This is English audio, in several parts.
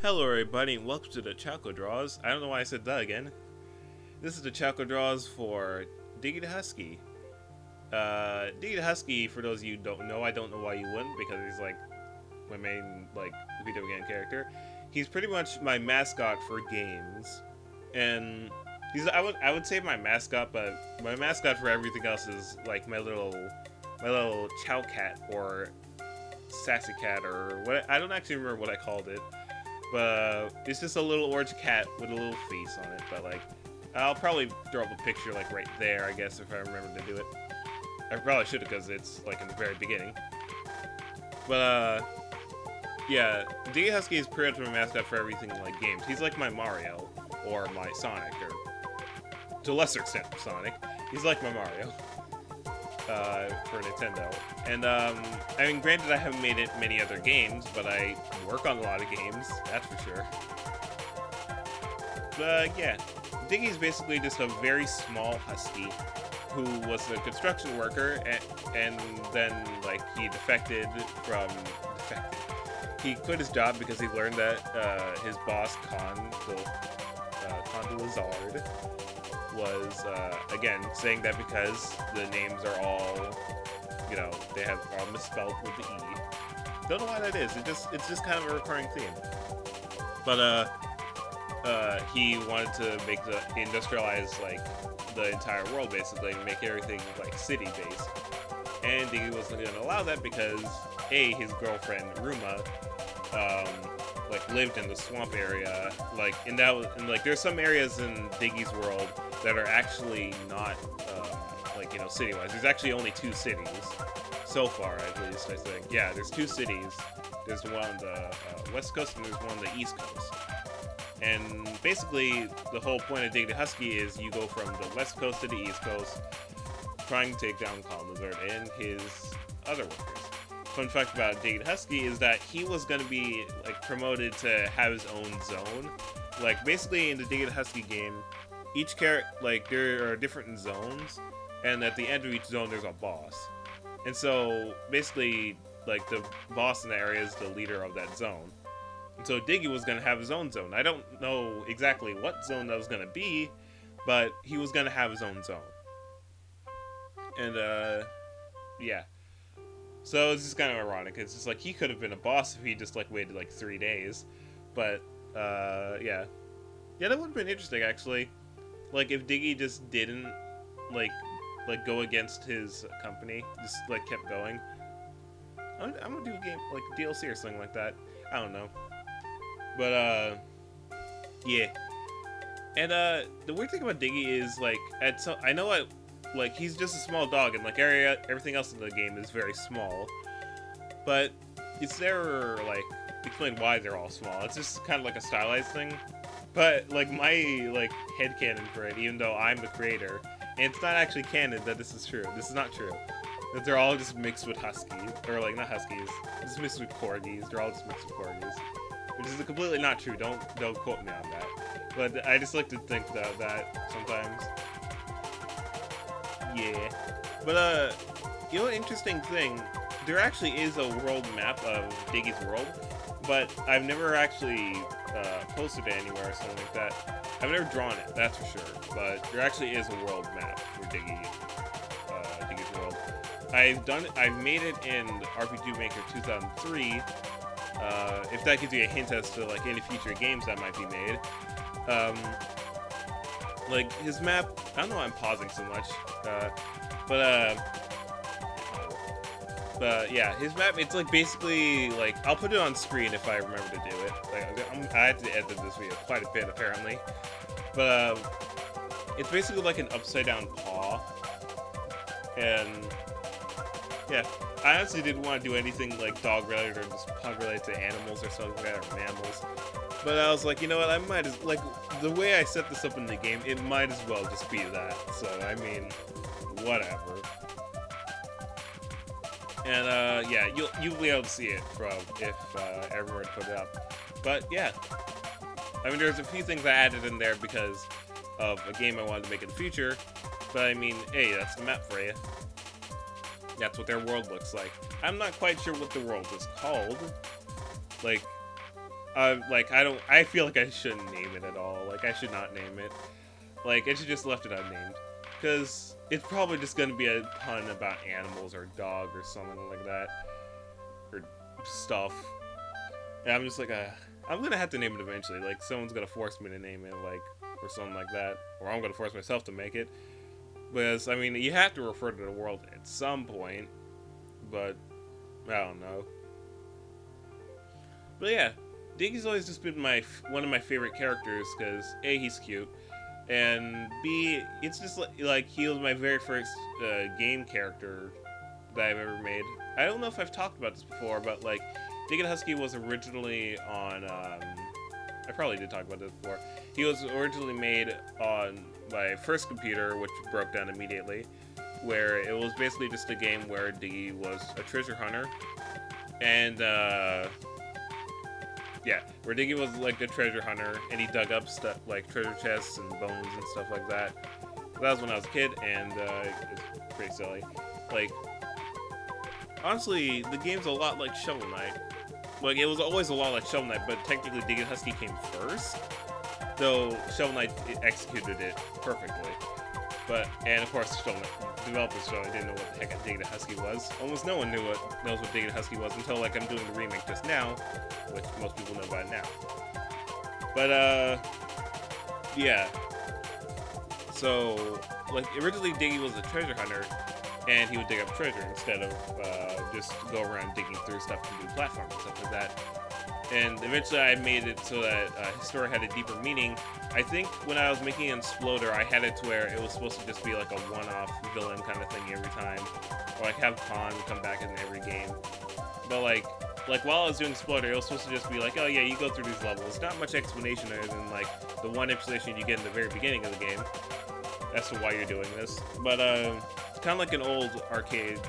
Hello everybody and welcome to the Chaoko Draws. I don't know why I said that again. This is the Chaoko Draws for Diggy the Husky. Diggy the Husky, for those of you who don't know, I don't know why you wouldn't, because he's like my main video game character. He's pretty much my mascot for games. And I would say my mascot, but my mascot for everything else is like my little chow cat or sassy cat or what. I don't actually remember what I called it. But it's just a little orange cat with a little face on it. But like, I'll probably throw up a picture like right there, I guess, if I remember to do it. I probably should have, because it's like in the very beginning. But yeah, Diggy Husky is pretty much my mascot for everything like games. He's like my Mario or my Sonic, or to a lesser extent Sonic. He's like my Mario for Nintendo. And I mean, granted, I haven't made it many other games, but I work on a lot of games, that's for sure. But yeah, Diggy's basically just a very small husky who was a construction worker, and then like he he quit his job because he learned that his boss Con the Lizard was again saying that because the names are all, they have all misspelled with the E. Don't know why that is. It's just kind of a recurring theme. But he wanted to industrialize like the entire world basically, and make everything like city based. And Diggy wasn't going to allow that because his girlfriend Ruma lived in the swamp area, there's some areas in Diggy's world that are actually not city-wise. There's actually only two cities so far, at least, I think. Yeah, there's two cities. There's one on the west coast and there's one on the east coast. And basically, the whole point of Diggy the Husky is you go from the west coast to the east coast, trying to take down Con Lizard and his other workers. Fun fact about Diggy the Husky is that he was going to be promoted to have his own zone. Basically in the Diggy the Husky game, each character, there are different zones, and at the end of each zone there's a boss. And so basically the boss in the area is the leader of that zone. And so Diggy was going to have his own zone. I don't know exactly what zone that was going to be, but he was going to have his own zone. And yeah. So it's just kind of ironic. It's just he could have been a boss if he just waited 3 days. But yeah. Yeah, that would have been interesting actually. If Diggy just didn't go against his company, just kept going. I'm gonna do a game DLC or something like that. I don't know. But yeah. And the weird thing about Diggy is I know he's just a small dog, and everything else in the game is very small. But it's never explain why they're all small. It's just kind of a stylized thing. But my headcanon for it, even though I'm the creator, and it's not actually canon that this is true. This is not true. That they're all just mixed with huskies, or not huskies, just mixed with corgis. They're all just mixed with corgis, which is completely not true. Don't quote me on that. But I just like to think about that sometimes. Yeah. But interesting thing, there actually is a world map of Diggy's world, but I've never actually posted it anywhere or something like that. I've never drawn it, that's for sure. But there actually is a world map for Diggy's world. I've made it in RPG Maker 2003. If that gives you a hint as to any future games that might be made. His map, I don't know why I'm pausing so much. But yeah, his map, it's basically I'll put it on screen if I remember to do it. I had to edit this video quite a bit apparently. But it's basically an upside down paw. And yeah, I honestly didn't want to do anything dog related or just pug related to animals or something like that, or mammals. But I was you know what, I might as the way I set this up in the game, it might as well just be that. So I mean, whatever. And yeah, you'll be able to see it from if I remember to put it up. But yeah, I mean, there's a few things I added in there because of a game I wanted to make in the future. But I mean, hey, that's the map for you. That's what their world looks like. I'm not quite sure what the world is called. like I feel like I shouldn't name it at all. Like I should not name it. Like I should just left it unnamed, because it's probably just gonna be a pun about animals or dog or something like that, or stuff. And I'm just like, I'm gonna have to name it eventually. Like someone's gonna force me to name it, like, or something like that, or I'm gonna force myself to make it. Because I mean, you have to refer to the world at some point, but I don't know. But yeah, Diggy's always just been one of my favorite characters because A, he's cute, and B, it's just like he was my very first game character that I've ever made. I don't know if I've talked about this before, but like Diggy the Huskey was originally on. I probably did talk about this before. He was originally made on my first computer, which broke down immediately, where it was basically just a game where Diggy was a treasure hunter, and yeah, where Diggy was like a treasure hunter, and he dug up stuff like treasure chests and bones and stuff like that. That was when I was a kid, and it's pretty silly. Like, honestly, the game's a lot like Shovel Knight. Like, it was always a lot like Shovel Knight, but technically Diggy the Huskey came first, though Shovel Knight executed it perfectly. And of course, developers didn't know what the heck Diggy the Huskey was. Almost no one knows what Diggy the Huskey was until like I'm doing the remake just now, which most people know about now. But yeah. So like originally Diggy was a treasure hunter, and he would dig up treasure instead of just go around digging through stuff and do platforms and stuff like that. And eventually I made it so that his story had a deeper meaning. I think when I was making Exploder, I had it to where it was supposed to just be like a one-off villain kind of thing every time. Or like have Khan come back in every game. But like while I was doing Exploder, it was supposed to just be like, oh yeah, you go through these levels. Not much explanation other than like the one explanation you get in the very beginning of the game as to why you're doing this. But it's kind of like an old arcade,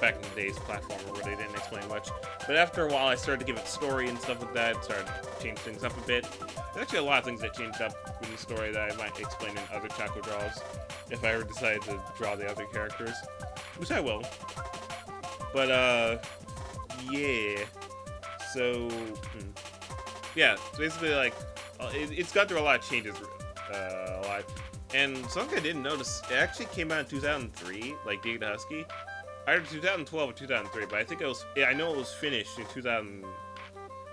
back in the days platformer where they didn't explain much. But after a while, I started to give it story and stuff like that, started to change things up a bit. There's actually a lot of things that changed up in the story that I might explain in other Chaoko draws, if I ever decided to draw the other characters, which I will. But, yeah. So, yeah, so basically, like, it's gone through a lot of changes, a lot. And something I didn't notice, it actually came out in 2003, like Diggy the Huskey. Either 2012 or 2003, but I think I know it was finished in 2000. No,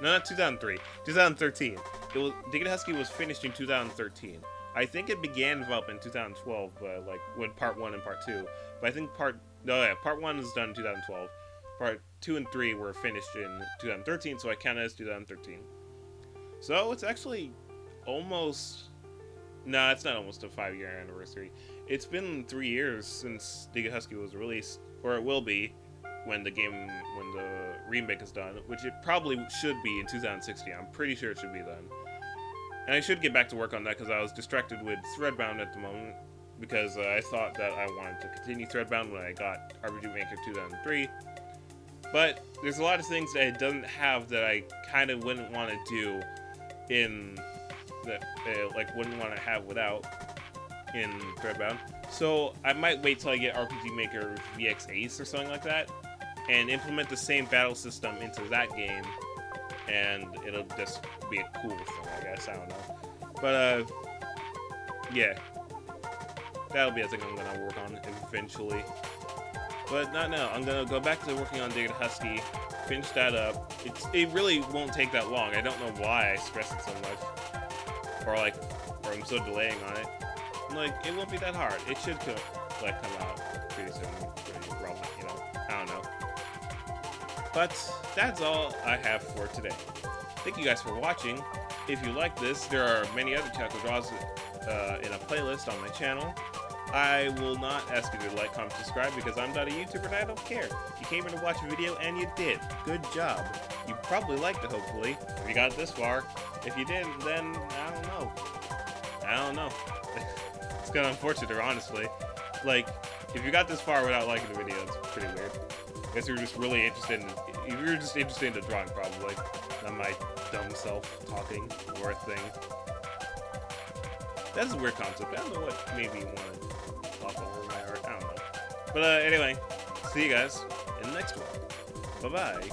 not 2003. 2013. Diggy the Huskey was finished in 2013. I think it began development in 2012, like when Part 1 and Part 2. But I think Part 1 is done in 2012. Part 2 and 3 were finished in 2013, so I count it as 2013. So it's actually almost. No, it's not almost a 5-year anniversary. It's been 3 years since Diggy the Huskey was released. Or it will be when the remake is done, which it probably should be in 2016. I'm pretty sure it should be then. And I should get back to work on that because I was distracted with Threadbound at the moment, because I thought that I wanted to continue Threadbound when I got RPG Maker 2003. But there's a lot of things that it doesn't have that I kind of wouldn't want to do wouldn't want to have without in Threadbound. So I might wait till I get RPG Maker VX Ace or something like that, and implement the same battle system into that game, and it'll just be a cool thing, I guess. I don't know. But yeah, that'll be a thing I'm gonna work on eventually. But not now. I'm gonna go back to working on Diggy the Huskey, finish that up. It really won't take that long. I don't know why I stress it so much, or I'm so delaying on it. Like, it won't be that hard. It should come out pretty soon. I don't know. But that's all I have for today. Thank you guys for watching. If you like this, there are many other Chaoko draws in a playlist on my channel. I will not ask you to like, comment, subscribe because I'm not a YouTuber and I don't care. You came here to watch a video and you did. Good job. You probably liked it, hopefully, if you got it this far. If you didn't, then I don't know. It's kind of unfortunate, honestly. Like, if you got this far without liking the video, it's pretty weird. I guess you're just really interested in the drawing, probably. Not my dumb self talking or a thing. That's a weird concept. I don't know what made me want to talk over my art. I don't know. But anyway, see you guys in the next one. Bye-bye.